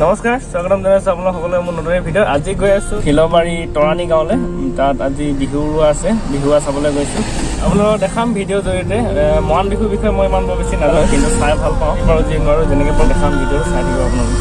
নমস্কাৰ, স্বাগতম জনাইছো আপোনালোক সকলোৱে মোৰ নতুন ভিডিঅ'। আজি গৈ আছো ফিলবাৰী তৰাণী গাঁৱলৈ। তাত আজি বিহু উৰুৱা আছে, বিহুৱা চাবলৈ গৈছো। আপোনালোকক দেখাম ভিডিঅ'ৰ জৰিয়তে। মৰাণ বিহুৰ বিষয়ে মই ইমান বৰ বেছি নাজানো, কিন্তু চাই ভাল পাওঁ বাৰু। যি নোৱাৰো যেনেকৈ পাওঁ দেখাম, ভিডিঅ' চাই থাকিব আপোনালোকে।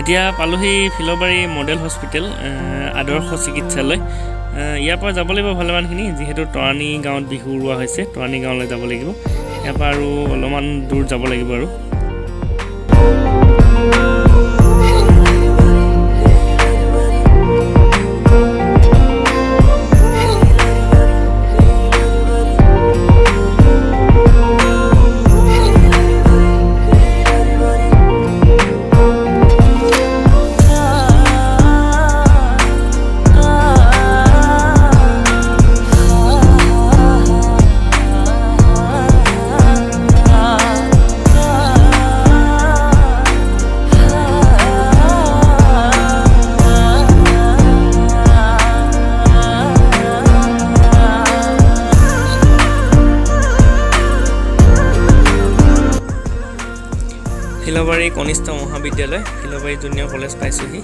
এতিয়া পালোহি ফিলবাৰী মডেল হস্পিটেল, আদৰ্শ চিকিৎসালয়। ইয়াৰ পৰা যাব লাগিব ভালেমানখিনি, যিহেতু তৰাণী গাঁৱত বিহু উৰুৱা হৈছে। তৰাণী গাঁৱলৈ যাব লাগিব, ইয়াৰ পৰা আৰু অলপমান দূৰ যাব লাগিব আৰু। ফিলবাৰী কনিষ্ঠ মহাবিদ্যালয়, ফিলবাৰী জুনিয়ৰ কলেজ পাইছোহি।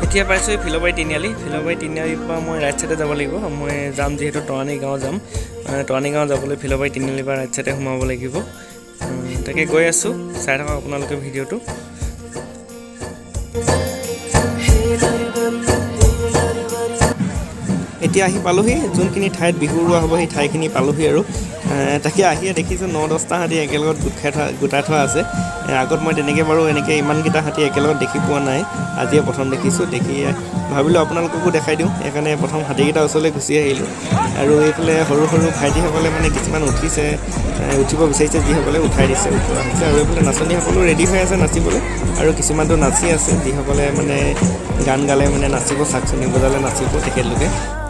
এতিয়া পাইছোহি ফিলবাৰী তিনিআলি। ফিলবাৰী তিনিআলিৰ পৰা মই ৰাইট চাইডে যাব লাগিব। মই যাম যিহেতু তৰাণী গাঁও যাম। তৰাণী গাঁও যাবলৈ ফিলবাৰী তিনিআলিৰ পৰা ৰাইট চাইডে সোমাব লাগিব। তাকে গৈ আছোঁ, চাই থাকক আপোনালোকে ভিডিঅ'টো। এতিয়া আহি পালোহি, যোনখিনি ঠাইত বিহু উৰুৱা হ'ব সেই ঠাইখিনি পালোহি আৰু। তাকে আহিয়ে দেখিছোঁ 9-10টা হাতী একেলগত গোটাই থোৱা আছে। আগত মই তেনেকৈ বাৰু এনেকৈ ইমানকেইটা হাতী একেলগত দেখি পোৱা নাই, আজিয়ে প্ৰথম দেখিছোঁ। দেখি ভাবিলোঁ আপোনালোককো দেখাই দিওঁ, সেইকাৰণে প্ৰথম হাতীকেইটা ওচৰলৈ গুচি আহিলোঁ। আৰু এইফালে সৰু সৰু ভাইটিসকলে মানে কিছুমান উঠিছে, উঠিব বিচাৰিছে, যিসকলে উঠাই দিছে, উঠোৱা হৈছে। আৰু এইফালে নাচনীসকলো ৰেডি হৈ আছে নাচিবলৈ, আৰু কিছুমানটো নাচি আছে, যিসকলে মানে গান গালে মানে নাচিব, চাকচনি বজালে নাচিব তেখেতলোকে।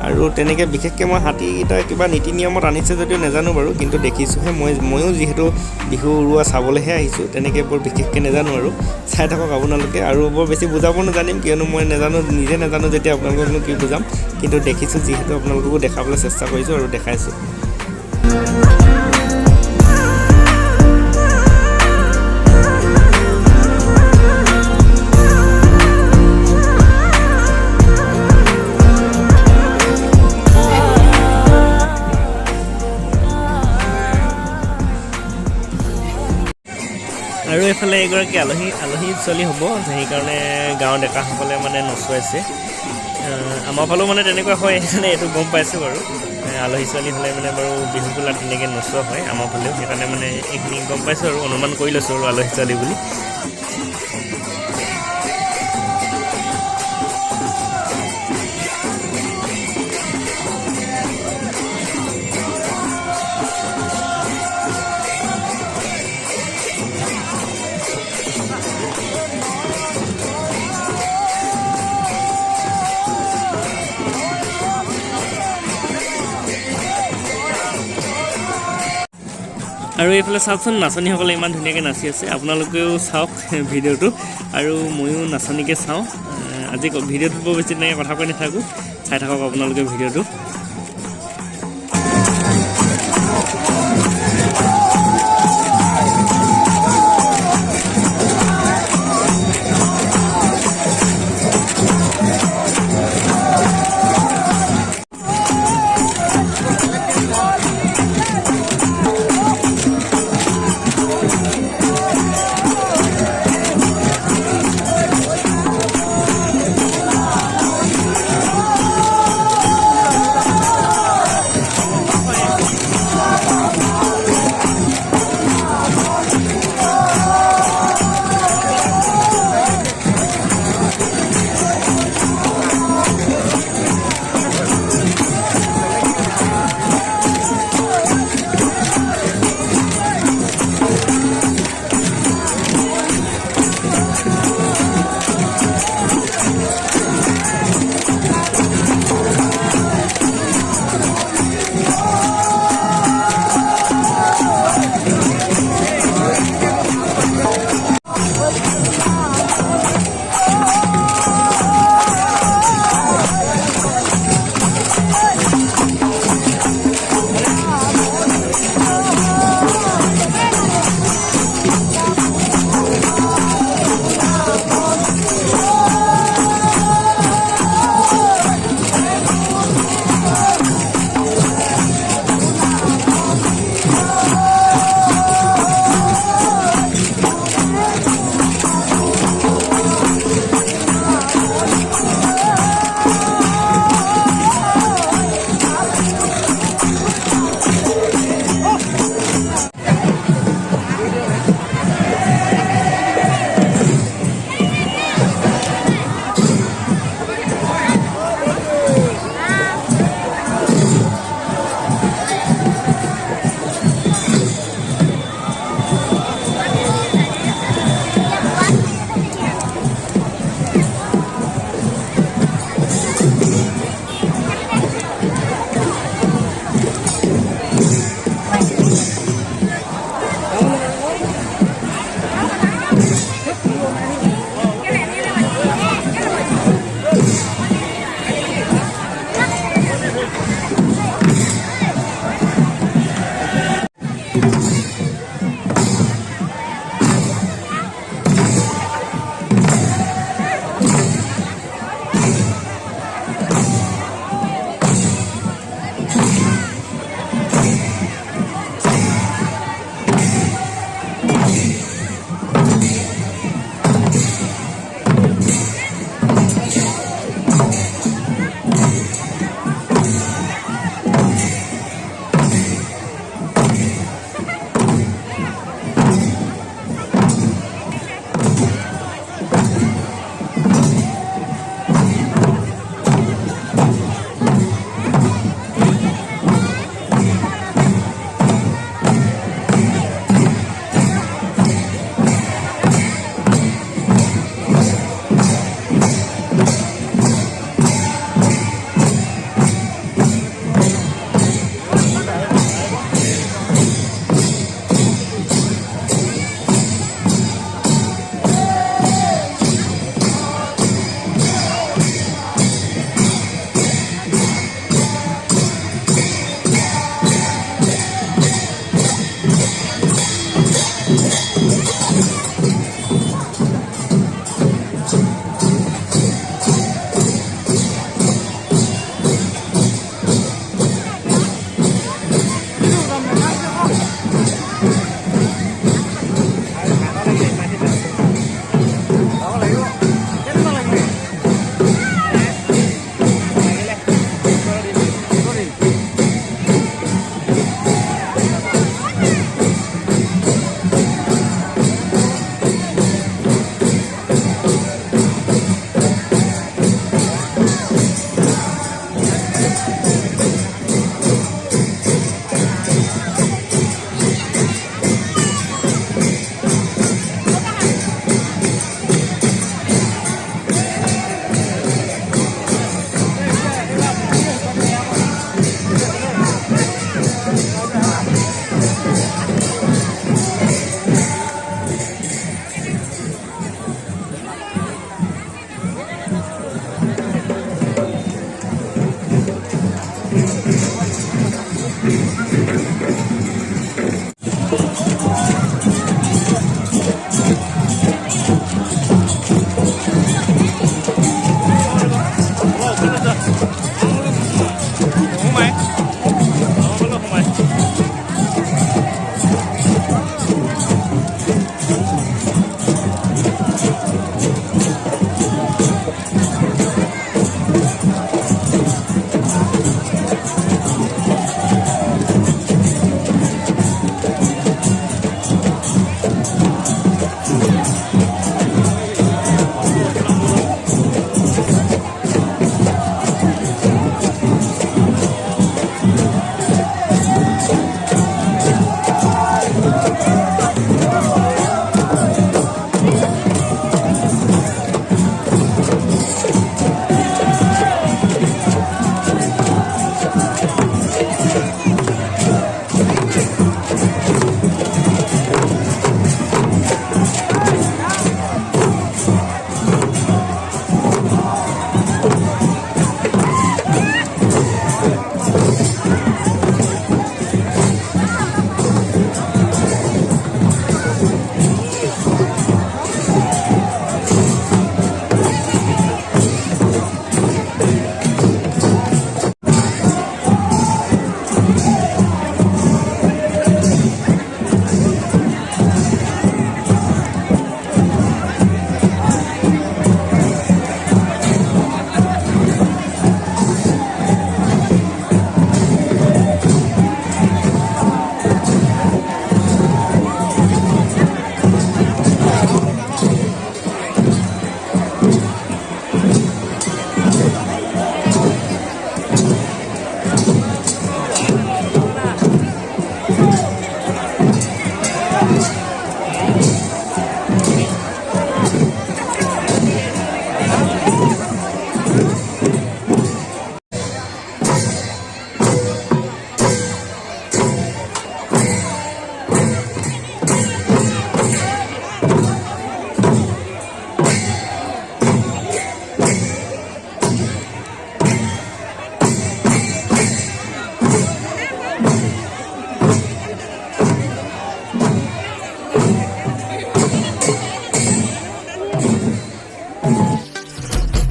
আৰু তেনেকৈ বিশেষকৈ মই হাতীকেইটা কিবা নীতি নিয়মত আনিছে যদিও নাজানো বাৰু, কিন্তু দেখিছোঁহে। ময়ো যিহেতু বিহু উৰুৱা চাবলৈহে আহিছোঁ, তেনেকৈ বৰ বিশেষকৈ নাজানো আৰু। চাই থাকক আপোনালোকে। আৰু বৰ বেছি বুজাব নাজানিম, কিয়নো মই নাজানো, নিজে নাজানো যেতিয়া আপোনালোককনো কি বুজাম। কিন্তু দেখিছোঁ যিহেতু আপোনালোককো দেখাবলৈ চেষ্টা কৰিছোঁ আৰু দেখাইছোঁ। আৰু এইফালে এগৰাকী আলহী ছোৱালী হ'ব, সেইকাৰণে গাঁৱৰ ডেকাসকলে মানে নচুৱাইছে। আমাৰ ফালেও মানে তেনেকুৱা হয়, সেইকাৰণে এইটো গম পাইছোঁ বাৰু। আলহী ছোৱালী হ'লে মানে বাৰু বিহু বোলাত তেনেকৈ নচোৱা হয় আমাৰ ফালেও, সেইকাৰণে মানে এইখিনি গম পাইছোঁ আৰু অনুমান কৰি লৈছোঁ আৰু আলহী ছোৱালী বুলি। আৰু এইফালে চাওকচোন, নাচনীসকলে ইমান ধুনীয়াকৈ নাচি আছে। আপোনালোকেও চাওক ভিডিঅ'টো, আৰু ময়ো নাচনীকে চাওঁ। আজি ভিডিঅ'টো বৰ বেছি তেনেকৈ কথা কৈ নাথাকোঁ, চাই থাকক আপোনালোকে ভিডিঅ'টো।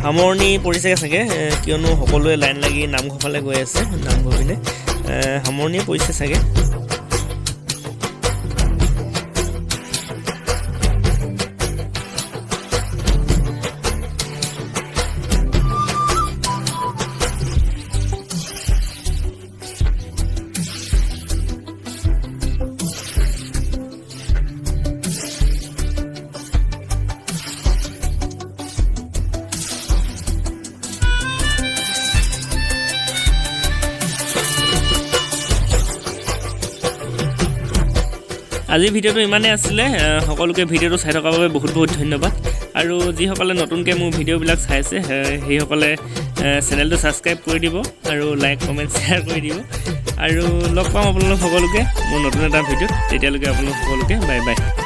সামৰণি পৰিছে চাগে কিয়নো সকলোৱে লাইন লাগি নামঘৰ ফালে গৈ আছে নামঘৰ পিনে সামৰণিয়ে পৰিছে চাগে আজিৰ ভিডিঅ'টো ইমানেই আছিলে সকলোকে ভিডিঅ'টো চাই থকাৰ বাবে বহুত বহুত ধন্যবাদ আৰু যিসকলে নতুনকৈ মোৰ ভিডিঅ'বিলাক চাইছে সেইসকলে চেনেলটো ছাবস্ক্ৰাইব কৰি দিব আৰু লাইক কমেণ্ট শ্বেয়াৰ কৰি দিব আৰু লগ পাম আপোনালোক সকলোকে মোৰ নতুন এটা ভিডিঅ'ত তেতিয়ালৈকে আপোনালোক সকলোকে বাই বাই